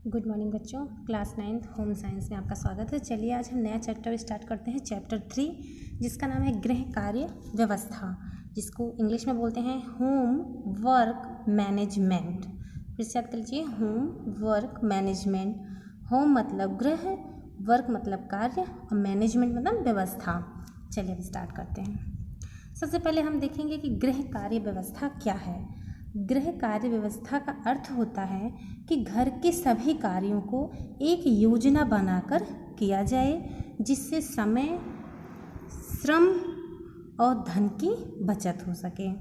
Good morning बच्चों, class 9 home science में आपका स्वागत है। चलिए आज हम नया चैप्टर स्टार्ट करते हैं, चैप्टर 3, जिसका नाम है गृह कार्य व्यवस्था, जिसको इंग्लिश में बोलते हैं होम वर्क मैनेजमेंट। फिर से याद कर लीजिए, होम वर्क मैनेजमेंट। होम मतलब गृह, वर्क मतलब कार्य और मैनेजमेंट मतलब व्यवस्था। चलिए अब स्टार्ट करते हैं। सबसे पहले हम देखेंगे कि गृह कार्य व्यवस्था क्या है। गृह कार्य व्यवस्था का अर्थ होता है कि घर के सभी कार्यों को एक योजना बनाकर किया जाए, जिससे समय, श्रम और धन की बचत हो सके।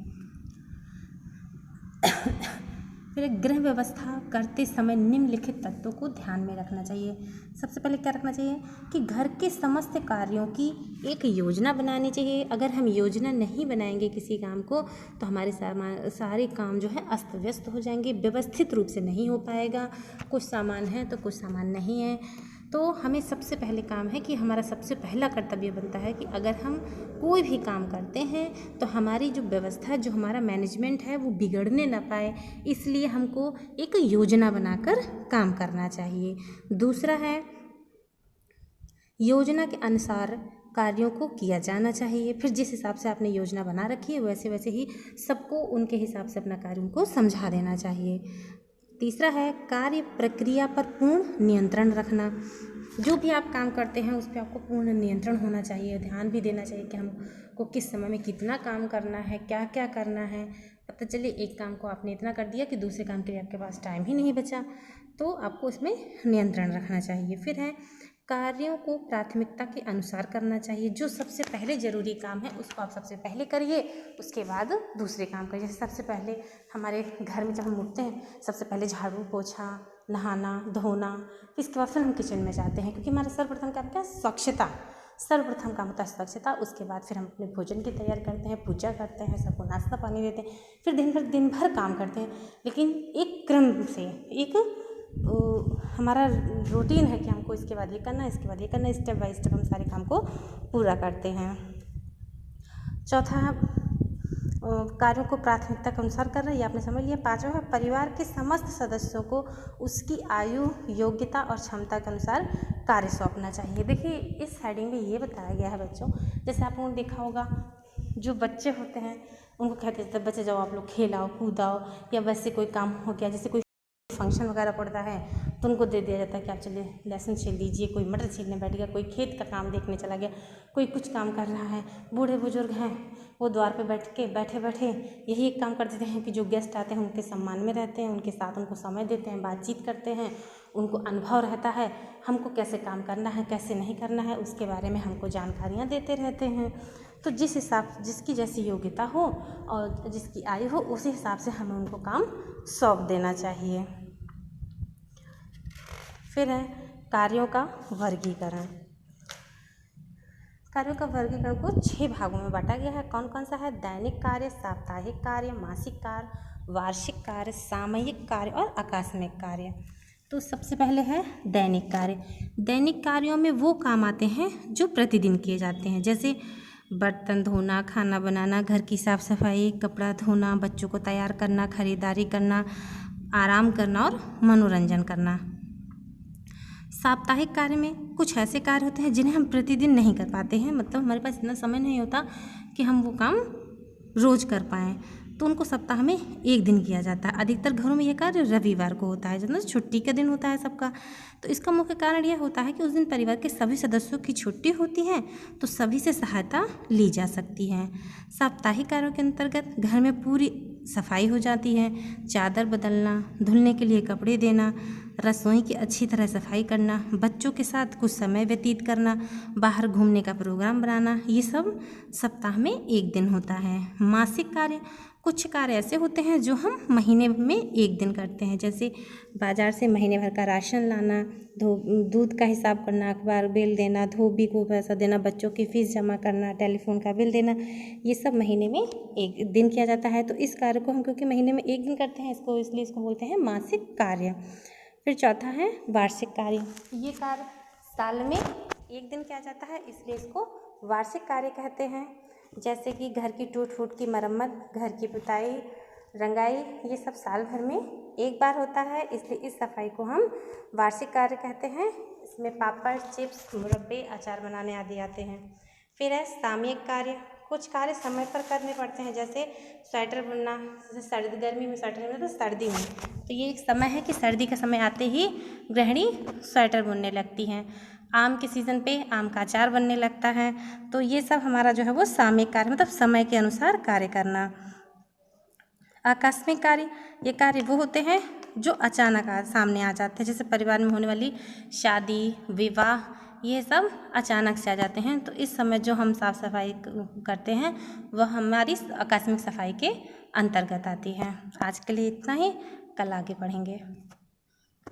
फिर गृह व्यवस्था करते समय निम्नलिखित तत्वों को ध्यान में रखना चाहिए। सबसे पहले क्या रखना चाहिए कि घर के समस्त कार्यों की एक योजना बनानी चाहिए। अगर हम योजना नहीं बनाएंगे किसी काम को तो हमारे सारे काम जो है अस्त व्यस्त हो जाएंगे, व्यवस्थित रूप से नहीं हो पाएगा। कुछ सामान है तो कुछ सामान नहीं है। तो हमें सबसे पहले काम है कि हमारा सबसे पहला कर्तव्य बनता है कि अगर हम कोई भी काम करते हैं तो हमारी जो व्यवस्था, जो हमारा मैनेजमेंट है वो बिगड़ने ना पाए, इसलिए हमको एक योजना बनाकर काम करना चाहिए। दूसरा है, योजना के अनुसार कार्यों को किया जाना चाहिए। फिर जिस हिसाब से आपने योजना बना रखी है वैसे वैसे ही सबको उनके हिसाब से अपना कार्यों को समझा देना चाहिए। तीसरा है, कार्य प्रक्रिया पर पूर्ण नियंत्रण रखना। जो भी आप काम करते हैं उस पर आपको पूर्ण नियंत्रण होना चाहिए, ध्यान भी देना चाहिए कि हमको किस समय में कितना काम करना है, क्या क्या करना है। पता चले एक काम को आपने इतना कर दिया कि दूसरे काम के लिए आपके पास टाइम ही नहीं बचा, तो आपको इसमें नियंत्रण रखना चाहिए। फिर है, कार्यों को प्राथमिकता के अनुसार करना चाहिए। जो सबसे पहले ज़रूरी काम है उसको आप सबसे पहले करिए, उसके बाद दूसरे काम करिए। जैसे सबसे पहले हमारे घर में जब हम उठते हैं सबसे पहले झाड़ू पोछा, नहाना धोना, इसके बाद फिर हम किचन में जाते हैं, क्योंकि हमारा सर्वप्रथम काम क्या है, स्वच्छता। सर्वप्रथम काम होता है स्वच्छता। उसके बाद फिर हम अपने भोजन की तैयारी करते हैं, पूजा करते हैं, सबको नाश्ता पानी देते हैं, फिर दिन भर काम करते हैं। लेकिन एक क्रम से, एक हमारा रूटीन है कि हमको इसके बाद ये करना है, इसके बाद ये करना है, स्टेप बाय स्टेप हम सारे काम को पूरा करते हैं। चौथा, कार्यों को प्राथमिकता के अनुसार कर रहे हैं, ये आपने समझ लिया। पांचवा है, परिवार के समस्त सदस्यों को उसकी आयु, योग्यता और क्षमता के अनुसार कार्य सौंपना चाहिए। देखिए इस हेडिंग में ये बताया गया है बच्चों, जैसे आप लोगों ने देखा होगा जो बच्चे होते हैं उनको कहते हैं बच्चे जाओ आप लोग खेलाओ कूदाओ, या वैसे कोई काम हो गया, जैसे कोई फंक्शन वगैरह पड़ता है तो उनको दे दिया जाता है कि आप चलिए लहसुन छील लीजिए, कोई मटर छीलने बैठ गया, कोई खेत का काम देखने चला गया, कोई कुछ काम कर रहा है। बूढ़े बुजुर्ग हैं वो द्वार पे बैठे बैठे यही एक काम कर देते हैं कि जो गेस्ट आते हैं उनके सम्मान में रहते हैं, उनके साथ उनको समय देते हैं, बातचीत करते हैं, उनको अनुभव रहता है हमको कैसे काम करना है, कैसे नहीं करना है, उसके बारे में हमको जानकारियाँ देते रहते हैं। तो जिस हिसाब, जिसकी जैसी योग्यता हो और जिसकी आयु हो उसी हिसाब से हमें उनको काम सौंप देना चाहिए। फिर है, कार्यों का वर्गीकरण। कार्यों का वर्गीकरण को 6 भागों में बांटा गया है। कौन कौन सा है? दैनिक कार्य, साप्ताहिक कार्य, मासिक कार्य, वार्षिक कार्य, सामयिक कार्य और आकस्मिक कार्य। तो सबसे पहले है दैनिक कार्य। दैनिक कार्यों में वो काम आते हैं जो प्रतिदिन किए जाते हैं, जैसे बर्तन धोना, खाना बनाना, घर की साफ सफाई, कपड़ा धोना, बच्चों को तैयार करना, खरीदारी करना, आराम करना और मनोरंजन करना। साप्ताहिक कार्य में कुछ ऐसे कार्य होते हैं जिन्हें हम प्रतिदिन नहीं कर पाते हैं, मतलब हमारे पास इतना समय नहीं होता कि हम वो काम रोज़ कर पाएँ, तो उनको सप्ताह में एक दिन किया जाता है। अधिकतर घरों में यह कार्य रविवार को होता है, मतलब छुट्टी का दिन होता है सबका। तो इसका मुख्य कारण यह होता है कि उस दिन परिवार के सभी सदस्यों की छुट्टी होती है, तो सभी से सहायता ली जा सकती है। साप्ताहिक कार्यों के अंतर्गत घर में पूरी सफाई हो जाती है, चादर बदलना, धुलने के लिए कपड़े देना, रसोई की अच्छी तरह सफाई करना, बच्चों के साथ कुछ समय व्यतीत करना, बाहर घूमने का प्रोग्राम बनाना, ये सब सप्ताह में एक दिन होता है। मासिक कार्य, कुछ कार्य ऐसे होते हैं जो हम महीने में एक दिन करते हैं, जैसे बाजार से महीने भर का राशन लाना, दूध का हिसाब करना, अखबार बिल देना, धोबी को पैसा देना, बच्चों की फीस जमा करना, टेलीफोन का बिल देना, ये सब महीने में एक दिन किया जाता है। तो इस कार्य को हम क्योंकि महीने में एक दिन करते हैं इसको, इसलिए इसको बोलते हैं मासिक कार्य। फिर चौथा है वार्षिक कार्य। ये कार्य साल में एक दिन किया जाता है, इसलिए इसको वार्षिक कार्य कहते हैं। जैसे कि घर की टूट फूट की मरम्मत, घर की पुताई, रंगाई ये सब साल भर में एक बार होता है, इसलिए इस सफाई को हम वार्षिक कार्य कहते हैं। इसमें पापड़, चिप्स, मुरब्बे, अचार बनाने आदि आते हैं। फिर है सामयिक कार्य। कुछ कार्य समय पर करने पड़ते हैं, जैसे स्वेटर बुनना, जैसे सर्दी गर्मी में स्वेटर बुनना तो सर्दी में, तो ये एक समय है कि सर्दी का समय आते ही गृहिणी स्वेटर बुनने लगती हैं। आम के सीज़न पे आम का अचार बनने लगता है। तो ये सब हमारा जो है वो सामयिक कार्य, मतलब समय के अनुसार कार्य करना। आकस्मिक कार्य, ये कार्य वो होते हैं जो अचानक सामने आ जाते हैं, जैसे परिवार में होने वाली शादी, विवाह, ये सब अचानक से आ जाते हैं। तो इस समय जो हम साफ सफाई करते हैं वह हमारी आकस्मिक सफाई के अंतर्गत आती है। आज के लिए इतना ही, कल आगे बढ़ेंगे।